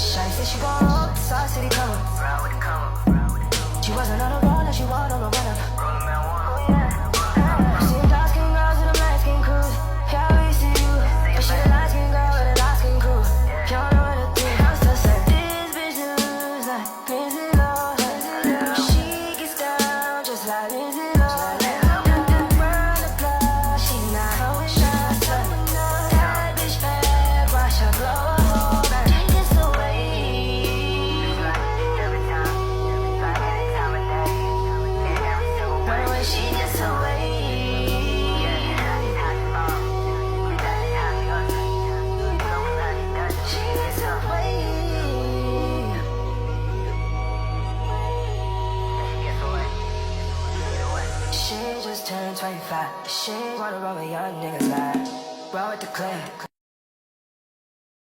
Shawty said she gon' roll, saw city come up. She wasn't on the road, now she want on the run up. See the dark skin girls with the light skin crews. Yeah, we see you. But she the light skin girl with the light skin crew. You don't know what to do. I'm still saying this bitch lose like Lindsay Lohan. She gets down just like Lindsay Lohan. Run the block, she not holding shots. That bitch bad, watch her blow a hole. She gets away. Run away, she gets away. She gets away. She just turned 25. She wanna roll with young niggas like roll with the clip.